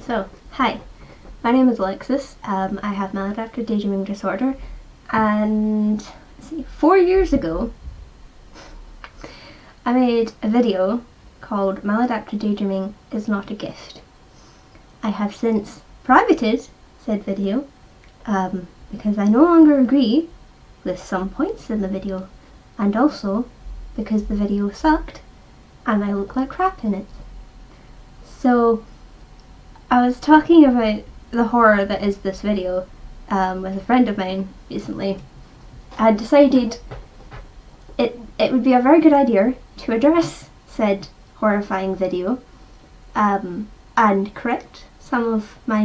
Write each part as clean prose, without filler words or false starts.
So, hi, my name is Alexis. I have Maladaptive Daydreaming disorder, and 4 years ago, I made a video called Maladaptive Daydreaming is not a gift. I have since privated said video because I no longer agree with some points in the video, and also because the video sucked and I look like crap in it. So I was talking about the horror that is this video with a friend of mine recently. I decided it would be a very good idea to address said horrifying video and correct some of my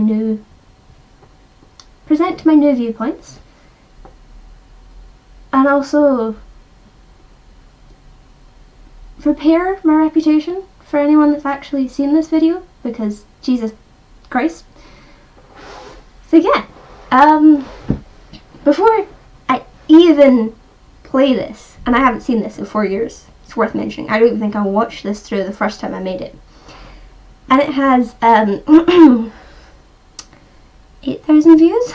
present my new viewpoints, and also repair my reputation for anyone that's actually seen this video, because Jesus Christ. So yeah, before I even play this, and I haven't seen this in 4 years, it's worth mentioning, I don't even think I watched this through the first time I made it. And it has 8,000 views.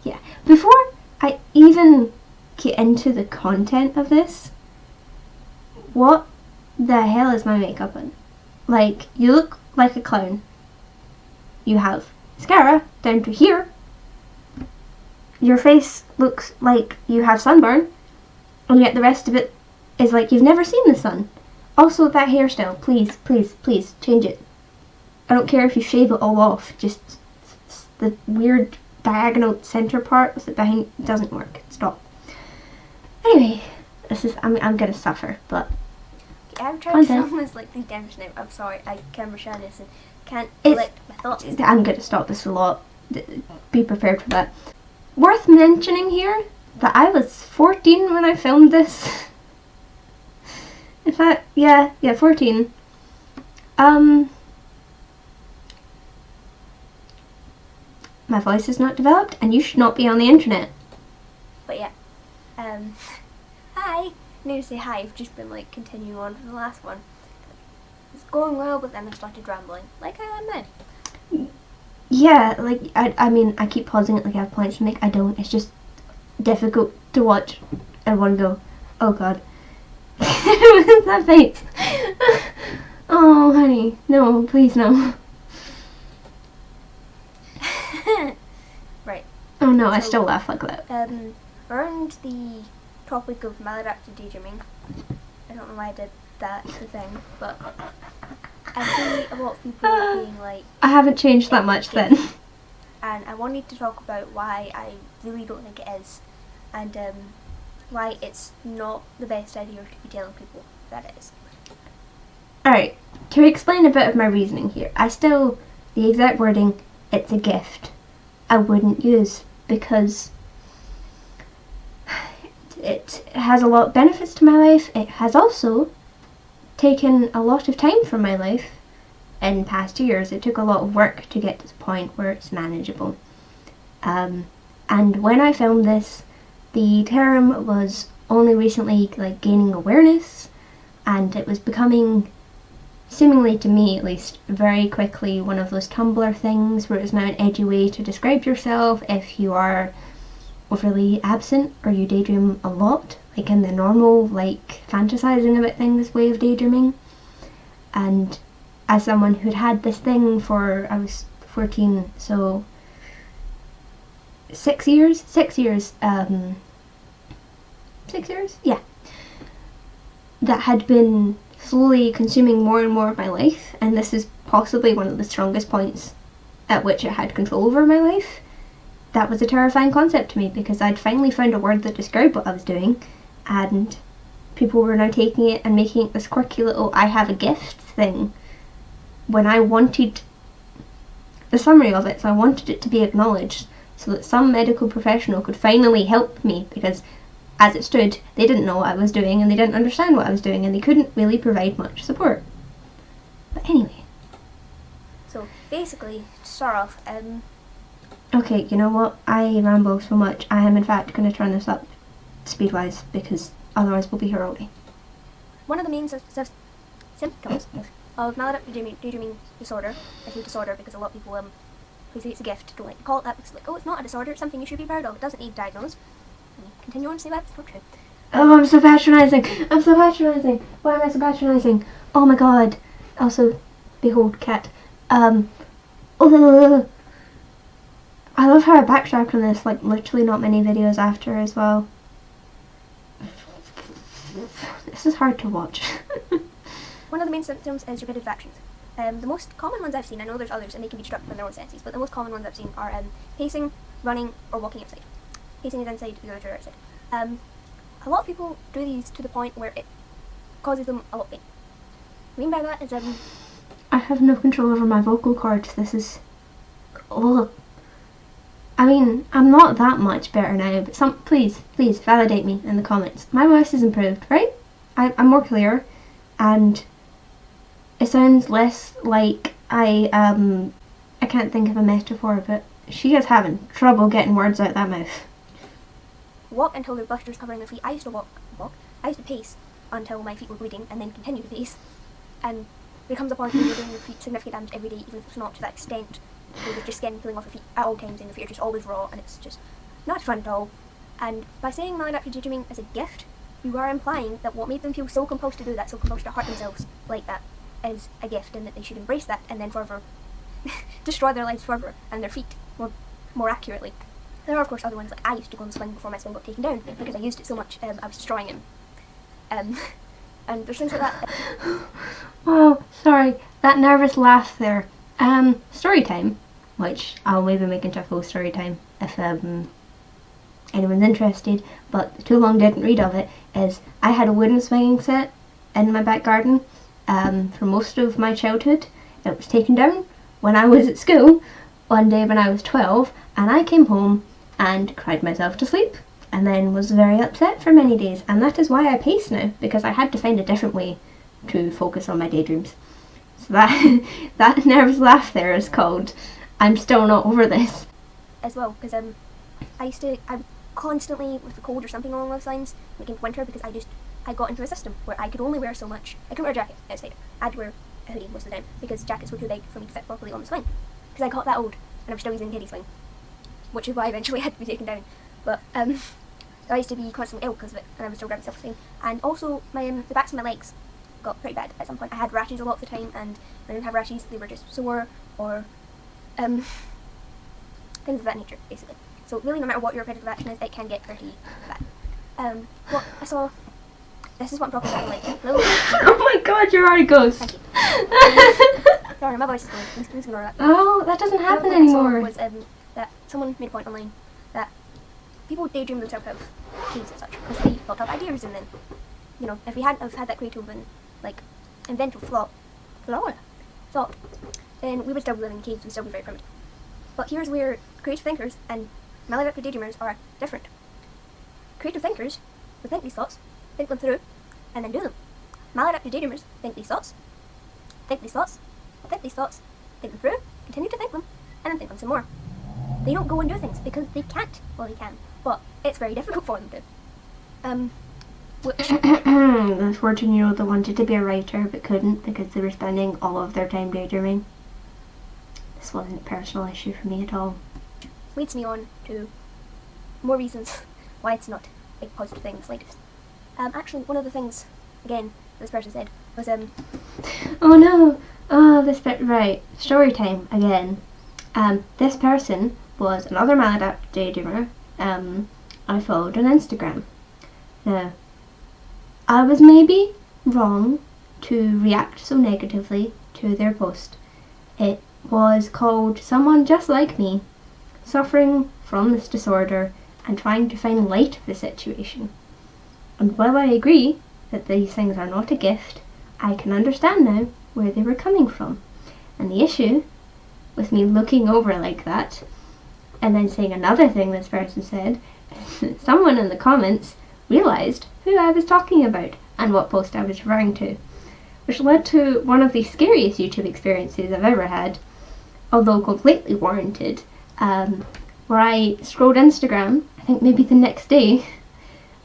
Yeah, before I even get into the content of this, what the hell is my makeup on? Like, you look like a clown. You have mascara down to here. Your face looks like you have sunburn, and yet the rest of it is like you've never seen the sun. Also, that hairstyle, please, please, please change it. I don't care if you shave it all off, just the weird diagonal center part with it behind doesn't work. Stop. Anyway, I'm gonna suffer, but I'm trying to film this like 3 times now. I'm sorry, I camera shyness and can't collect my thoughts. I'm gonna stop this a lot. Be prepared for that. Worth mentioning here that I was 14 when I filmed this. In fact, yeah, 14. My voice is not developed, and you should not be on the internet. But yeah, hi. I need to say hi. I've just been like continuing on from the last one. It's going well, but then I started rambling, like I am now. Yeah, like I mean, I keep pausing it like I have points to make. I don't. It's just difficult to watch everyone go, oh god. What's that face? Oh, honey, no, please no. Right. Oh no, I still laugh like that. Around the topic of maladaptive daydreaming, I don't know why I did that thing, but I see a lot of people being like, I haven't changed that much then. And I wanted to talk about why I really don't think it is, and why it's not the best idea to be telling people that it is. Alright, to explain a bit of my reasoning here, the exact wording, it's a gift, I wouldn't use, because it has a lot of benefits to my life. It has also taken a lot of time from my life in past years. It took a lot of work to get to the point where it's manageable. And when I filmed this, the term was only recently like gaining awareness, and it was becoming, seemingly to me at least, very quickly one of those Tumblr things where it's now an edgy way to describe yourself if you are overly absent or you daydream a lot, like in the normal, like fantasizing about things way of daydreaming. And as someone who'd had this thing I was 14, so 6 years? 6 years, 6 years? Yeah. That had been slowly consuming more and more of my life, and this is possibly one of the strongest points at which it had control over my life. That was a terrifying concept to me, because I'd finally found a word that described what I was doing, and people were now taking it and making it this quirky little I have a gift thing, when I wanted the summary of it, so I wanted it to be acknowledged so that some medical professional could finally help me, because as it stood, they didn't know what I was doing, and they didn't understand what I was doing, and they couldn't really provide much support. But anyway. So basically, to start off, okay, you know what? I ramble so much. I am in fact going to turn this up speed-wise, because otherwise we'll be here all day. One of the main symptoms of maladaptive daydreaming disorder. I say disorder because a lot of people who say it's a gift don't like to call it that because it's like, oh, it's not a disorder, it's something you should be proud of. It doesn't need diagnosed. And you continue on to say that's not true. Oh, I'm so patronising. I'm so patronising. Why am I so patronising? Oh my god. Also, behold, cat. Oh, I love how I backtrack on this, like, literally not many videos after as well. This is hard to watch. One of the main symptoms is repetitive actions. The most common ones I've seen, I know there's others and they can be destructive in their own senses, but the most common ones I've seen are pacing, running, or walking outside. Pacing is inside, the others are outside. A lot of people do these to the point where it causes them a lot of pain. What I mean by that is I have no control over my vocal cords. This is... Oh. I mean, I'm not that much better now, but please validate me in the comments. My voice has improved, right? I'm more clear, and it sounds less like I can't think of a metaphor, but she is having trouble getting words out that mouth. Walk until their blisters covering their feet. I used to I used to pace until my feet were bleeding and then continue to pace. And there comes a point where you're doing your feet significant damage every day, even if it's not to that extent. With your skin peeling off your feet at all times and your feet are just always raw and it's just not fun at all. And by saying maladaptive daydreaming is a gift, you are implying that what made them feel so compulsed to do that, so compulsed to hurt themselves like that, is a gift and that they should embrace that and then forever destroy their lives forever and their feet more accurately. There are of course other ones, like I used to go and swing before my swing got taken down because I used it so much I was destroying him. And there's things like that. Oh, sorry, that nervous laugh there. Story time, which I'll maybe make into a full story time if anyone's interested, but too long didn't read of it, is I had a wooden swinging set in my back garden for most of my childhood. It was taken down when I was at school one day when I was 12, and I came home and cried myself to sleep and then was very upset for many days, and that is why I pace now, because I had to find a different way to focus on my daydreams. So that nervous laugh there is called I'm still not over this. As well, because I'm constantly with the cold or something along those lines when it came to winter, because I got into a system where I could only wear so much. I couldn't wear a jacket outside. I had to wear a hoodie most of the time because jackets were too big for me to fit properly on the swing. Because I got that old and I'm still using kiddie swing, which is why eventually I had to be taken down. But so I used to be constantly ill because of it, and I was still grabbing myself for and also my the backs of my legs got pretty bad at some point. I had rashes a lot of the time, and when I didn't have rashes, they were just sore or things of that nature, basically. So really, no matter what your repetitive action is, it can get pretty bad. What I saw, this is what I'm talking about, like little. Oh my god, you're already ghost. Thank you. Sorry, my voice is going. Please ignore that. Oh, that doesn't happen What anymore. I saw was that someone made a point online that people daydream themselves out of caves and such because they thought of ideas, and then, you know, if we hadn't have had that creative and like inventive thought, then we would still be living in caves and still be very primitive. But here's where creative thinkers and maladaptive daydreamers are different. Creative thinkers would think these thoughts, think them through, and then do them. Maladaptive daydreamers think these thoughts, think these thoughts, think these thoughts, think them through, continue to think them, and then think them some more. They don't go and do things because they can't. Well, they can, but it's very difficult for them to. The 14-year-old that wanted to be a writer but couldn't because they were spending all of their time daydreaming. This wasn't a personal issue for me at all. Leads me on to more reasons why it's not a positive thing in the slightest. Actually, one of the things, again, this person said was Oh no! Oh, this bit, right. Story time again. This person was another maladaptive daydreamer I followed on Instagram. Now, I was maybe wrong to react so negatively to their post. It was called Someone Just Like Me, Suffering from This Disorder and Trying to Find Light of the Situation. And while I agree that these things are not a gift, I can understand now where they were coming from. And the issue with me looking over like that and then saying another thing this person said, someone in the comments realised who I was talking about and what post I was referring to, which led to one of the scariest YouTube experiences I've ever had, although completely warranted, where I scrolled Instagram, I think maybe the next day,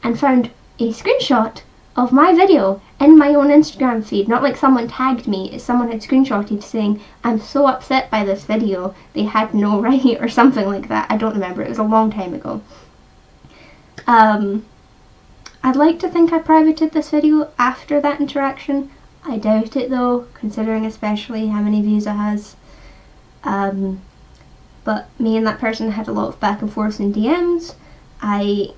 and found a screenshot of my video in my own Instagram feed. Not like someone tagged me, it's someone had screenshotted saying, I'm so upset by this video, they had no right, or something like that. I don't remember, it was a long time ago. I'd like to think I privated this video after that interaction. I doubt it though, considering especially how many views it has. But me and that person had a lot of back and forth in DMs. I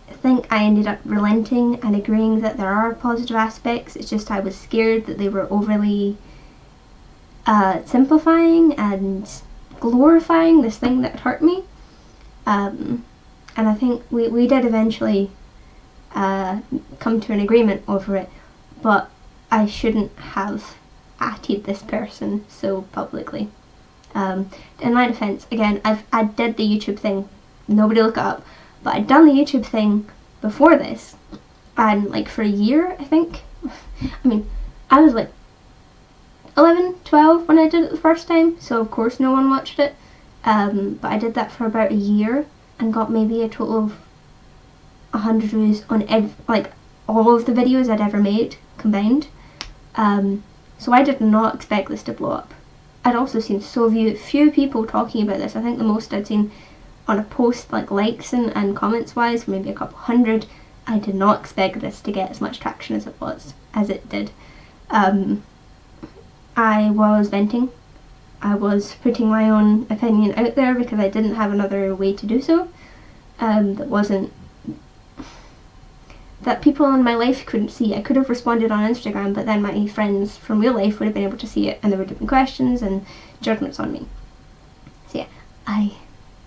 think I ended up relenting and agreeing that there are positive aspects. It's just I was scared that they were overly simplifying and glorifying this thing that hurt me. And I think we did eventually come to an agreement over it, but I shouldn't have atted this person so publicly. In my defence, again, I did the YouTube thing, nobody look it up, but I'd done the YouTube thing before this, and like for a year, I think. I mean, I was like 11, 12 when I did it the first time, so of course no one watched it, but I did that for about a year and got maybe a total of 100 views on like all of the videos I'd ever made combined. So I did not expect this to blow up. I'd also seen so few people talking about this. I think the most I'd seen on a post, like likes and comments wise, maybe a couple hundred. I did not expect this to get as much traction as it did. I was venting. I was putting my own opinion out there because I didn't have another way to do so. That people in my life couldn't see. I could have responded on Instagram, but then my friends from real life would have been able to see it, and there would have been questions and judgments on me. So yeah, I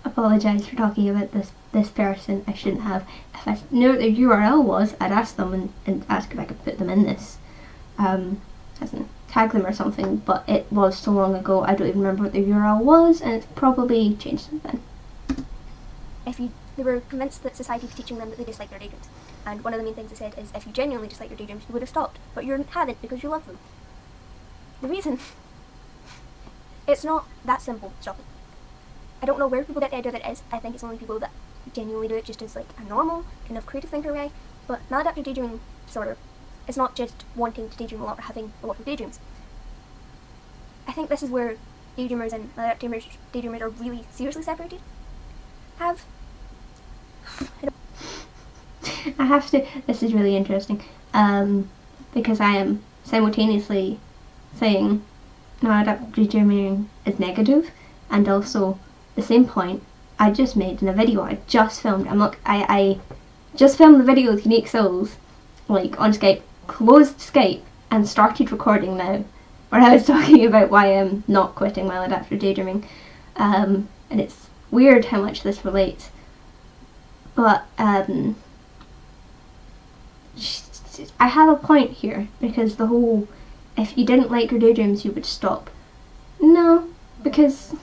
apologise for talking about this person. I shouldn't have. If I knew what their URL was, I'd ask them and ask if I could put them in this, as in tag them or something, but it was so long ago I don't even remember what their URL was, and it's probably changed since then. They were convinced that society was teaching them that they disliked their daydreams. And one of the main things they said is, if you genuinely dislike your daydreams, you would have stopped, but you haven't because you love them. The reason, it's not that simple, stopping. I don't know where people get the idea that it is. I think it's only people that genuinely do it just as like a normal kind of creative thinker way. But maladaptive daydreaming disorder is not just wanting to daydream a lot or having a lot of daydreams. I think this is where daydreamers and maladaptive daydreamers are really seriously separated. I have to, this is really interesting, because I am simultaneously saying maladaptive daydreaming is negative, and also the same point I just made in a video I just filmed. I just filmed the video with Unique Souls, like on Skype, closed Skype and started recording now, where I was talking about why I'm not quitting maladaptive daydreaming, and it's weird how much this relates, but I have a point here, because the whole, if you didn't like your daydreams you would stop. No, because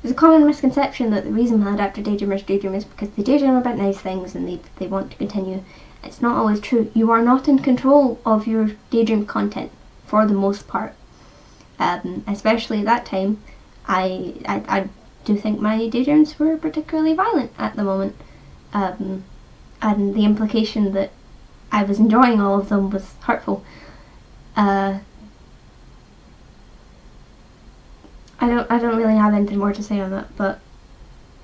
there's a common misconception that the reason maladaptive daydreamers daydream is because they daydream about nice things and they want to continue. It's not always true. You are not in control of your daydream content for the most part. Especially at that time, I do think my daydreams were particularly violent at the moment. And the implication that I was enjoying all of them was hurtful. I don't really have anything more to say on that, but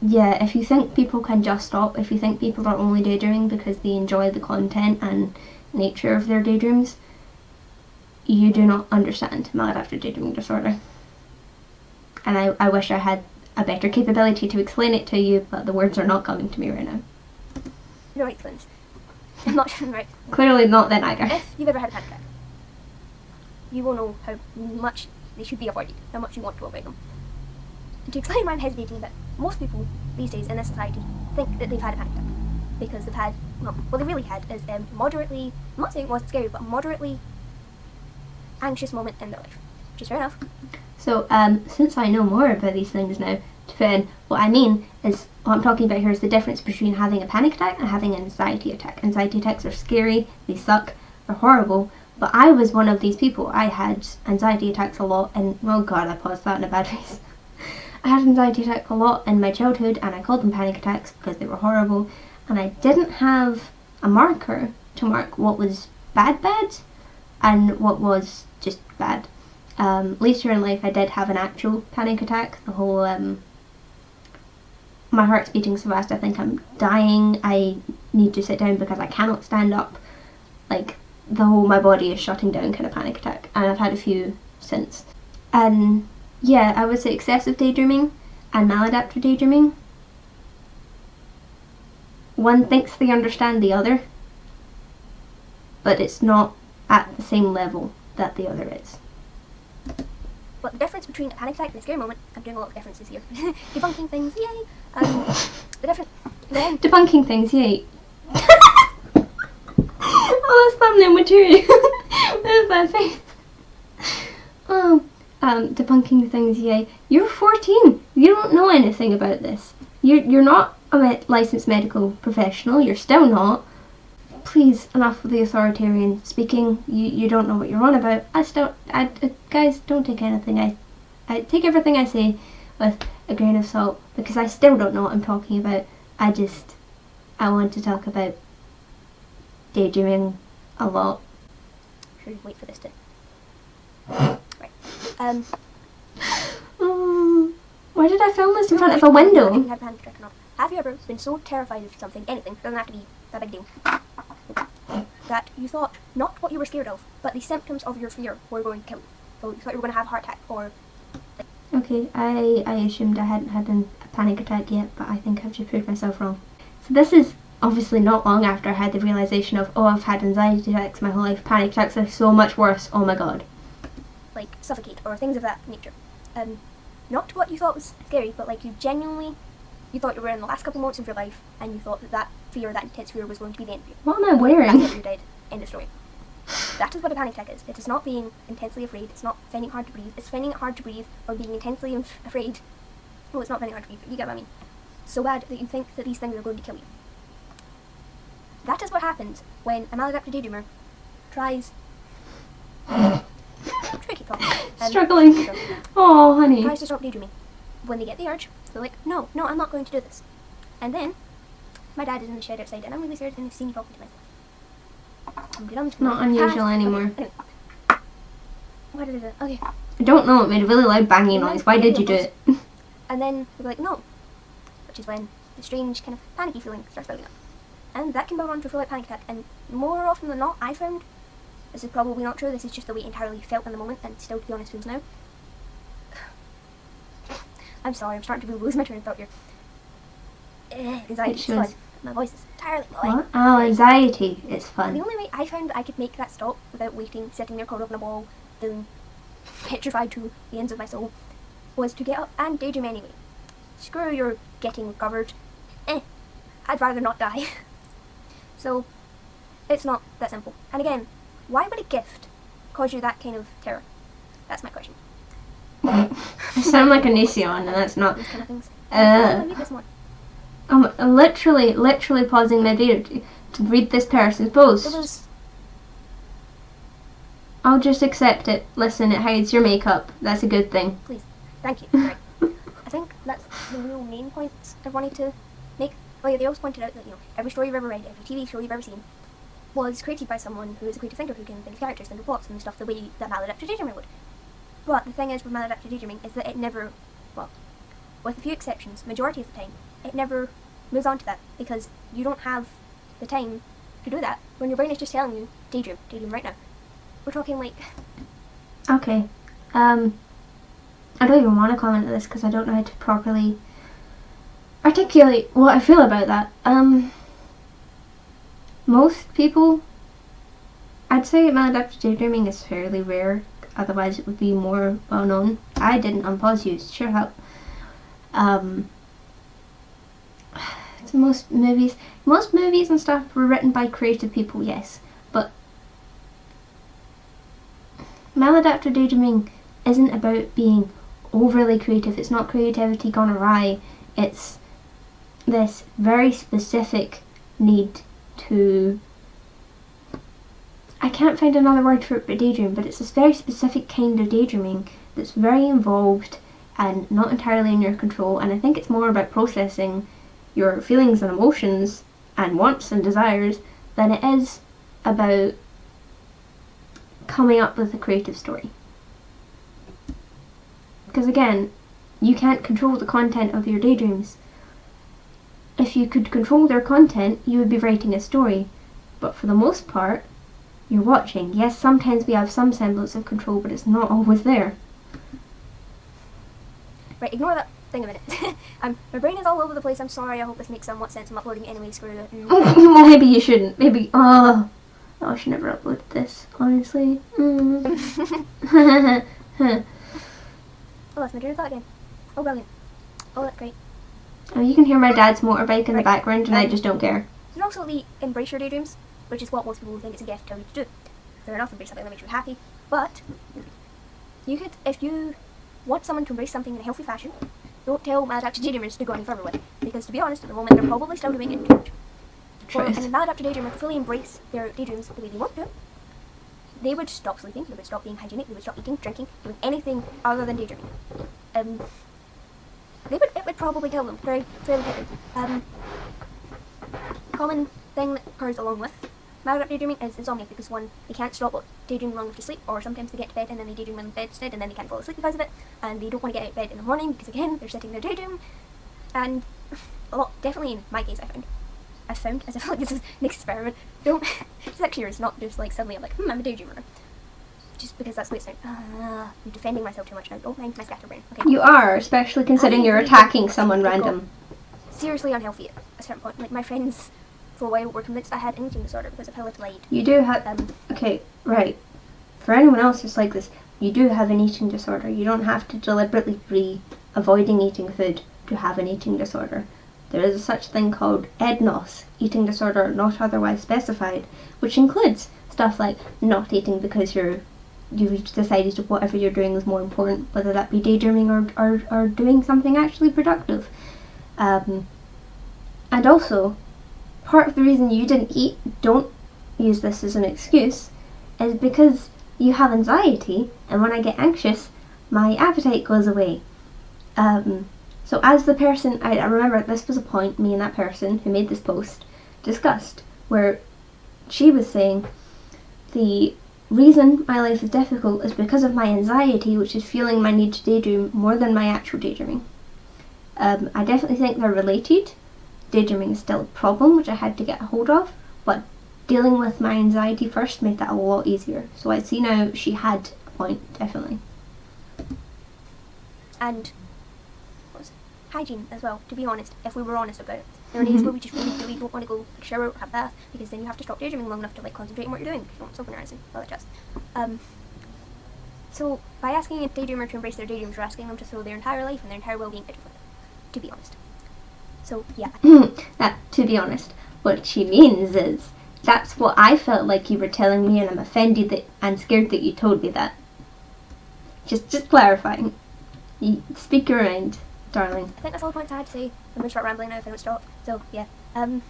yeah, if you think people can just stop, if you think people are only daydreaming because they enjoy the content and nature of their daydreams, you do not understand maladaptive daydreaming disorder. And I wish I had a better capability to explain it to you, but the words are not coming to me right now. You're right, Flint. I'm not sure, right. Clearly not then either. If you've ever had a panic attack, you will know how much they should be avoided, how much you want to avoid them. And to explain why I'm hesitating, that most people these days in this society think that they've had a panic attack because they've had, well, what they really had is moderately, I'm not saying it wasn't scary, but moderately anxious moment in their life, which is fair enough. So, since I know more about these things now, to put in, what I mean is, what I'm talking about here is the difference between having a panic attack and having an anxiety attack. Anxiety attacks are scary, they suck, they're horrible, but I was one of these people. I had anxiety attacks a lot, and, oh god, I paused that in a bad place. I had anxiety attacks a lot in my childhood, and I called them panic attacks because they were horrible, and I didn't have a marker to mark what was bad and what was just bad. Later in life I did have an actual panic attack. The whole my heart's beating so fast I think I'm dying, I need to sit down because I cannot stand up, like the whole my body is shutting down kind of panic attack, and I've had a few since. And yeah, I would say excessive daydreaming and maladaptive daydreaming, one thinks they understand the other, but it's not at the same level that the other is. But the difference between a panic attack and a scary moment, I'm doing a lot of differences here. Debunking things, yay! Debunking things, yay! Oh, that's thumbnail material. Where's that face? Oh, debunking things, yay! You're 14. You don't know anything about this. You're not a licensed medical professional. You're still not. Please, enough with the authoritarian speaking. You don't know what you're on about. Guys, don't take anything. I take everything I say with a grain of salt, because I still don't know what I'm talking about. I want to talk about daydreaming a lot. Should wait for this to. Right. Why did I film this in front of a window? Have you ever been so terrified of something, anything, doesn't have to be that big deal, that you thought not what you were scared of, but the symptoms of your fear were going to kill you? So you thought you were going to have a heart attack, or... Okay, I assumed I hadn't had a panic attack yet, but I think I've just proved myself wrong. So this is obviously not long after I had the realisation of, oh, I've had anxiety attacks my whole life, panic attacks are so much worse, oh my god. Like suffocate, or things of that nature. Not what you thought was scary, but like you thought you were in the last couple moments of your life, and you thought that fear, that intense fear, was going to be the end of you. What am I wearing? That's what you're dead. End of story. That is what a panic attack is. It is not being intensely afraid. It's not finding it hard to breathe. It's finding it hard to breathe, or being intensely afraid. Well, it's not finding it hard to breathe, but you get what I mean. So bad that you think that these things are going to kill you. That is what happens when a maladaptive daydreamer tries... tricky problem. Struggling. Oh, honey. Tries to stop daydreaming. When they get the urge, they're like, no, I'm not going to do this. And then, my dad is in the shed outside, and I'm really scared, and he's seen me talking to myself. Not unusual anymore. Anyway. Why did I do that? Okay. I don't know, it made a really loud banging noise. Why did you do it? And then they're like, no. Which is when the strange kind of panicky feeling starts building up. And that can build on to a full-out panic attack. And more often than not, I found, this is probably not true, this is just the way it entirely felt in the moment, and still, to be honest, feels now. I'm sorry, I'm starting to really lose my train of thought here. Anxiety is fun. My voice is entirely going. What? Oh, anxiety. It's fun. The only way I found I could make that stop without waiting, sitting there curled up in a ball, feeling petrified to the ends of my soul, was to get up and daydream anyway. Screw your getting recovered. I'd rather not die. So, it's not that simple. And again, why would a gift cause you that kind of terror? That's my question. I sound like a Nissan, and that's not. These kind of things. I'm literally pausing my video to read this person's post. I'll just accept it. Listen, it hides your makeup. That's a good thing. Please. Thank you. Right. I think that's the real main points I wanted to make. Oh yeah, they always pointed out that, every story you've ever read, every TV show you've ever seen, was created by someone who is a creative thinker, who can think of characters, think of plots and stuff the way that maladaptive daydreaming would. But the thing is with maladaptive daydreaming is that it never, well, with a few exceptions, majority of the time, it never moves on to that, because you don't have the time to do that when your brain is just telling you, daydream right now. We're talking like... Okay. I don't even want to comment on this because I don't know how to properly articulate what I feel about that. Most people, I'd say maladaptive daydreaming is fairly rare, otherwise it would be more well known. I didn't unpause you, sure help. So most movies and stuff were written by creative people, yes, but maladaptive daydreaming isn't about being overly creative. It's not creativity gone awry. It's this very specific need to... I can't find another word for it but daydream, but it's this very specific kind of daydreaming that's very involved and not entirely in your control, and I think it's more about processing your feelings and emotions and wants and desires than it is about coming up with a creative story. Because again, you can't control the content of your daydreams. If you could control their content, you would be writing a story. But for the most part, you're watching. Yes, sometimes we have some semblance of control, but it's not always there. Right, ignore that thing a minute. My brain is all over the place. I'm sorry. I hope this makes somewhat sense. I'm uploading it anyway. Screw it. Well, maybe you shouldn't. Maybe. Oh, I should never upload this. Honestly. Oh, that's my train of thought again. Oh, brilliant. Oh, that's great. Oh, you can hear my dad's motorbike in the background, and I just don't care. There's also the embrace your daydreams, which is what most people think it's a gift tell you to do. Fair enough, embrace something that makes you happy. But you could, if you want someone to embrace something in a healthy fashion, don't tell maladaptive daydreamers to go any further with it. Because to be honest, at the moment they're probably still doing it too much. For a maladaptive daydreamer to fully embrace their daydreams the way they want to, they would stop sleeping, they would stop being hygienic, they would stop eating, drinking, doing anything other than daydreaming. It would probably kill them fairly quickly. Common thing that occurs along with maladaptive daydreaming is insomnia, because one, they can't stop daydreaming long enough to sleep, or sometimes they get to bed and then they daydream in bed instead, and then they can't fall asleep because of it, and they don't want to get out of bed in the morning because again they're sitting there daydreaming. And definitely in my case, I found, as I feel like this is an experiment, don't just out curious, not just like suddenly I'm like, I'm a daydreamer. Just because that's the way it sounds. I'm defending myself too much now. Don't mind my scatterbrain. Okay. You are, especially considering you're attacking someone random. Seriously unhealthy at a certain point. Like my friends for a while were convinced I had an eating disorder because of how I lied. You do have okay, right. For anyone else who's like this, you do have an eating disorder. You don't have to deliberately be avoiding eating food to have an eating disorder. There is a such thing called EDNOS, eating disorder not otherwise specified, which includes stuff like not eating because you've decided that whatever you're doing is more important, whether that be daydreaming or doing something actually productive. And also, part of the reason you didn't eat, don't use this as an excuse, is because you have anxiety, and when I get anxious, my appetite goes away. So as the person, I remember this was a point me and that person who made this post discussed, where she was saying the reason my life is difficult is because of my anxiety, which is feeling my need to daydream more than my actual daydreaming. I definitely think they're related. Daydreaming is still a problem, which I had to get a hold of, but dealing with my anxiety first made that a lot easier. So I see now she had a point, definitely. And hygiene as well, to be honest, if we were honest about it. There are days where we just really don't want to go take a shower or have a bath, because then you have to stop daydreaming long enough to concentrate on what you're doing, because you don't want soap in your eyes and all that jazz. So by asking a daydreamer to embrace their daydreams, you're asking them to throw their entire life and their entire well-being out of it, to be honest. So yeah. To be honest, what she means is, that's what I felt like you were telling me, and I'm offended that and scared that you told me that. Just clarifying. You speak your mind, darling. I think that's all the points I had to say. I'm going to start rambling now if I don't stop. So, yeah. Let me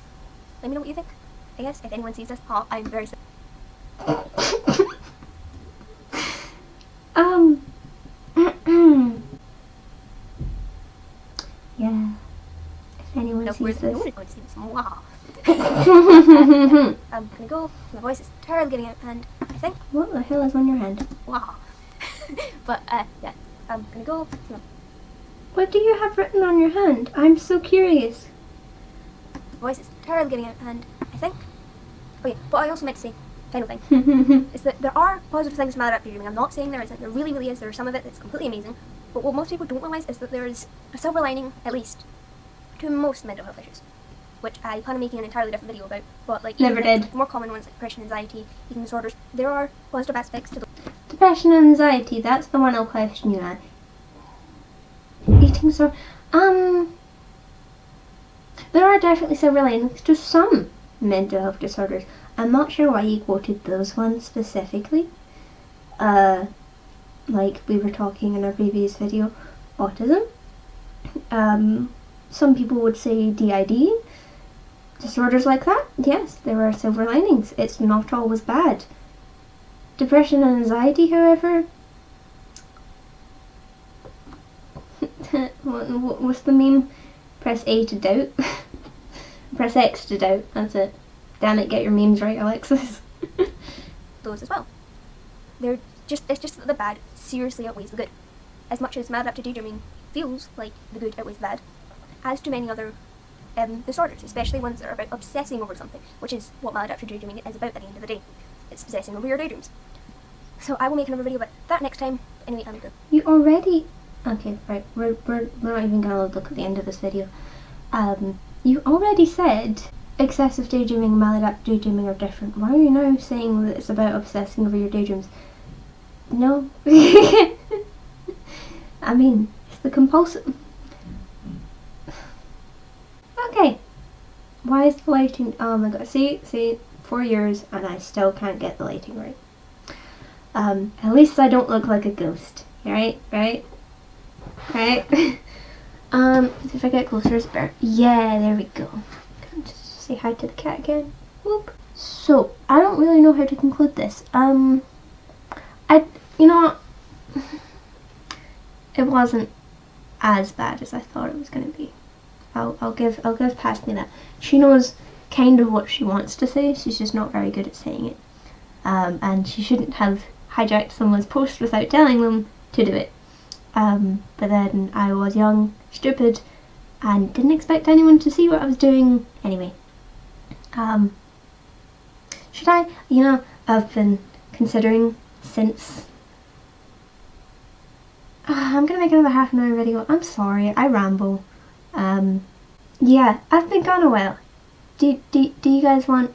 know what you think. I guess, if anyone sees this, I'm very sorry. Yeah. If anyone sees this. No one is going to see this. Wow. I'm going to go. My voice is terribly giving out, and I think... What the hell is on your hand? Wow. But, yeah. I'm going to go. What do you have written on your hand? I'm so curious. Voice is terribly giving out, and I think... Oh yeah, but I also meant to say, final thing, is that there are positive things to maladaptive daydreaming. I'm not saying there isn't. There really, really is. There's some of it that's completely amazing. But what most people don't realise is that there is a silver lining, at least, to most mental health issues. Which I plan on making an entirely different video about. But like, never did. More common ones like depression, anxiety, eating disorders. There are positive aspects to them. Depression and anxiety, that's the one I'll question you at. Eating so there are definitely silver linings to some mental health disorders. I'm not sure why you quoted those ones specifically. Like we were talking in our previous video, autism. Some people would say DID. Disorders like that, yes, there are silver linings. It's not always bad. Depression and anxiety, however, what's the meme? Press A to doubt. Press X to doubt. That's it. Damn it, get your memes right, Alexis. those as well. It's just that the bad seriously outweighs the good. As much as maladaptive daydreaming feels like the good outweighs the bad, as do many other disorders, especially ones that are about obsessing over something, which is what maladaptive daydreaming is about at the end of the day. It's obsessing over your daydreams. So I will make another video about that next time. Anyway, I'm good. You already... Okay, right, we're not even gonna look at the end of this video. You already said excessive daydreaming and maladaptive daydreaming are different. Why are you now saying that it's about obsessing over your daydreams? No. I mean, it's the compulsive... Okay. Why is the lighting... Oh my god, see, 4 years and I still can't get the lighting right. At least I don't look like a ghost. Right? If I get closer, it's better. Yeah, there we go. Just say hi to the cat again. Whoop. So, I don't really know how to conclude this. You know what? It wasn't as bad as I thought it was going to be. I'll give past me that. She knows kind of what she wants to say, she's just not very good at saying it. And she shouldn't have hijacked someone's post without telling them to do it. But then I was young, stupid, and didn't expect anyone to see what I was doing anyway. Should I? You know, I've been considering since... I'm gonna make another half an hour video. I'm sorry, I ramble. Yeah, I've been gone a while. Do you guys want...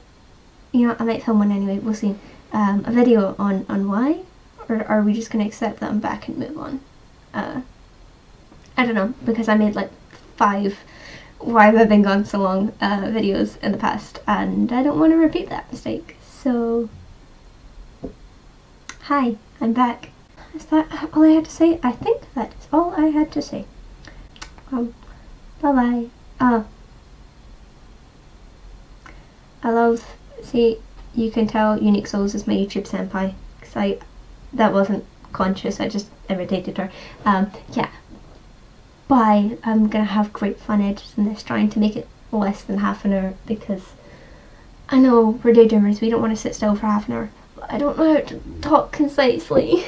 You know, I might film one anyway, we'll see. A video on why? Or are we just gonna accept that I'm back and move on? I don't know, because I made like 5 why have I been gone so long videos in the past, and I don't want to repeat that mistake. So, hi, I'm back. Is that all I had to say? I think that is all I had to say. Bye bye. I love, see, you can tell Unique Souls is my YouTube senpai, because that wasn't conscious, I just irritated her. Yeah. Bye. I'm gonna have great fun editing this, trying to make it less than half an hour, because I know we're daydreamers, we don't want to sit still for half an hour, but I don't know how to talk concisely.